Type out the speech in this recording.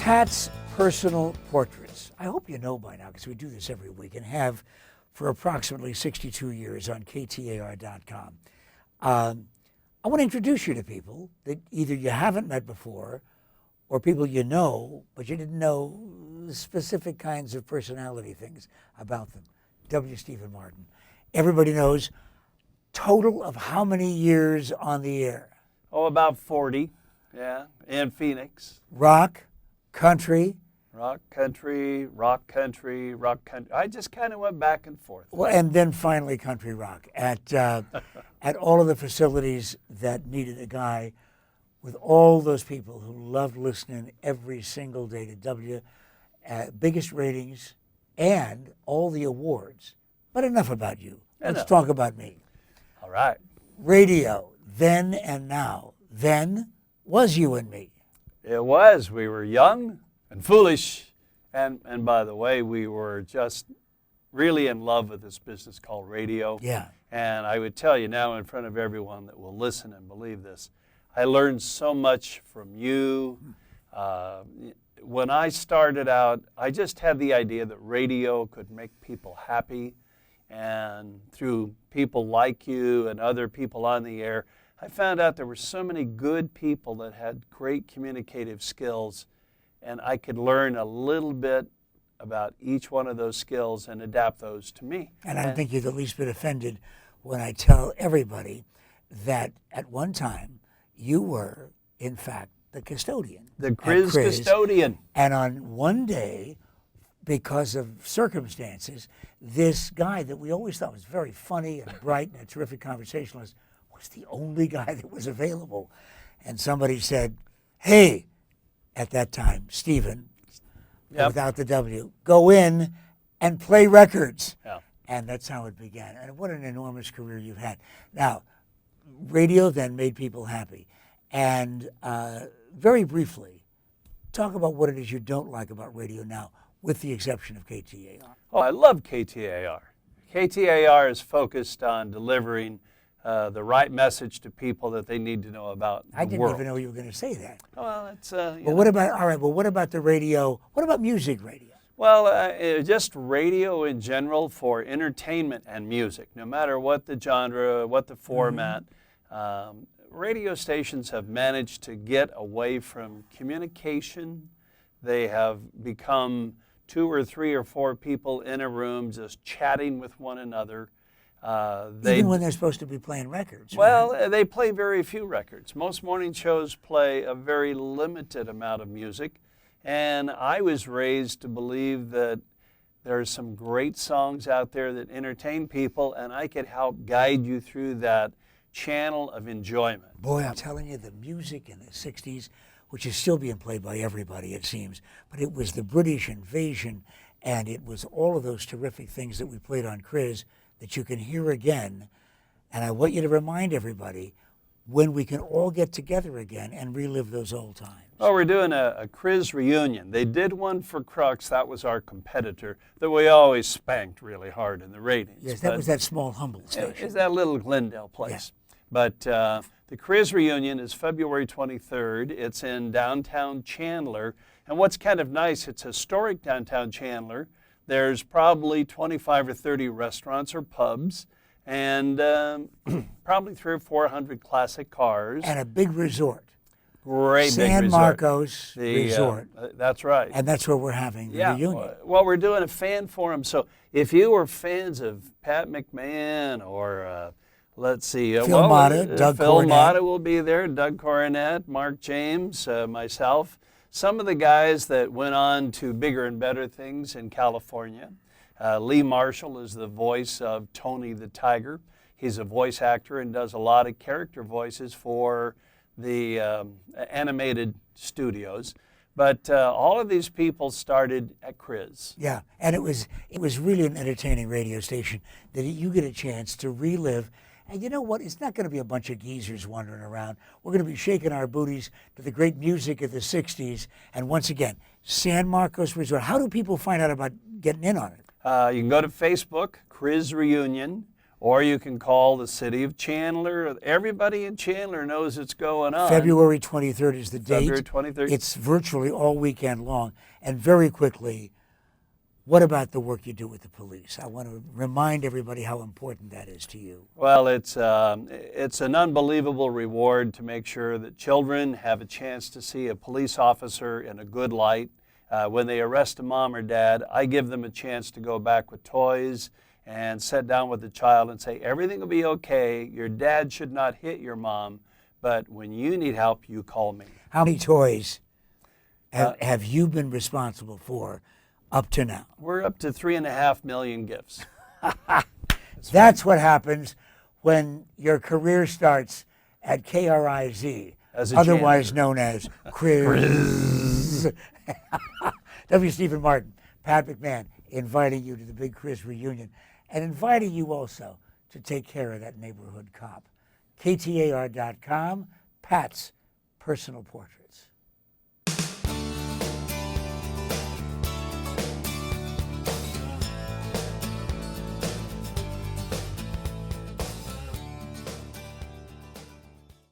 Pat's personal portraits. I hope you know by now, because we do this every week and have for approximately 62 years on KTAR.FM. I want to introduce you to people that either you haven't met before or people you know, but you didn't know specific kinds of personality things about them. W. Stephen Martin. Everybody knows. Total of how many years on the air? Oh, about 40, yeah, in Phoenix. Rock, country. Rock country, rock country, rock country. I just kind of went back and forth. Well, and then finally country rock at all of the facilities that needed a guy with all those people who loved listening every single day to W, biggest ratings and all the awards. But enough about you. Let's talk about me. All right. Radio, then and now. Then was you and me. It was. We were young and foolish. And by the way, we were just really in love with this business called radio. Yeah. And I would tell you now in front of everyone that will listen and believe this, I learned so much from you. When I started out, I just had the idea that radio could make people happy. And through people like you and other people on the air, I found out there were so many good people that had great communicative skills, and I could learn a little bit about each one of those skills and adapt those to me. And I don't think you're the least bit offended when I tell everybody that at one time you were, in fact, the custodian. The Criz custodian. And on one day, because of circumstances, this guy that we always thought was very funny and bright and a terrific conversationalist was the only guy that was available. And somebody said, hey, at that time, Stephen, without the W, go in and play records. Yeah. And that's how it began. And what an enormous career you've had. Now, radio then made people happy. And very briefly, talk about what it is you don't like about radio now, with the exception of KTAR. Oh, I love KTAR. KTAR is focused on delivering the right message to people that they need to know about the world. I didn't even know you were going to say that. Well, it's what about the radio? What about music radio? Well, just radio in general for entertainment and music, no matter what the genre, what the format. Radio stations have managed to get away from communication. They have become 2 or 3 or 4 people in a room just chatting with one another. Even when they're supposed to be playing records. Well, right? They play very few records. Most morning shows play a very limited amount of music. And I was raised to believe that there's some great songs out there that entertain people, and I could help guide you through that channel of enjoyment. Boy, I'm telling you, the music in the 60s, which is still being played by everybody, it seems, but it was the British invasion, and it was all of those terrific things that we played on Criz that you can hear again. And I want you to remind everybody when we can all get together again and relive those old times. Oh, we're doing a Criz reunion. They did one for Crux. That was our competitor that we always spanked really hard in the ratings. Yes, that was that small, humble station. It's that little Glendale place. Yeah. But the Criz reunion is February 23rd. It's in downtown Chandler. And what's kind of nice, it's historic downtown Chandler. There's probably 25 or 30 restaurants or pubs, and probably 300 or 400 classic cars. And a big resort. Great big resort. San Marcos Resort. That's right. And that's where we're having the reunion. Well, we're doing a fan forum. So if you were fans of Pat McMahon or let's see. Phil Mata, Doug Phil Cornett. Mata will be there, Doug Cornett, Mark James, myself. Some of the guys that went on to bigger and better things in California. Lee Marshall is the voice of Tony the Tiger. He's a voice actor and does a lot of character voices for the animated studios. But all of these people started at Criz. Yeah, and it was really an entertaining radio station that you get a chance to relive. And you know what? It's not going to be a bunch of geezers wandering around. We're going to be shaking our booties to the great music of the 60s. And once again, San Marcos Resort. How do people find out about getting in on it? You can go to Facebook, Criz Reunion, Or you can call the city of Chandler. Everybody in Chandler knows it's going on. February 23rd is the date. February 23rd. It's virtually all weekend long. And very quickly, what about the work you do with the police? I want to remind everybody how important that is to you. Well, it's an unbelievable reward to make sure that children have a chance to see a police officer in a good light. When they arrest a mom or dad, I give them a chance to go back with toys and sit down with the child and say, everything will be okay. Your dad should not hit your mom, but when you need help, you call me. How many toys have you been responsible for up to now? We're up to 3.5 million gifts. That's what happens when your career starts at KRIZ, As a otherwise janitor. known as Chris. W. Stephen Martin, Pat McMahon, inviting you to the Big Chris reunion and inviting you also to take care of that neighborhood cop. KTAR.com, Pat's Personal Portraits.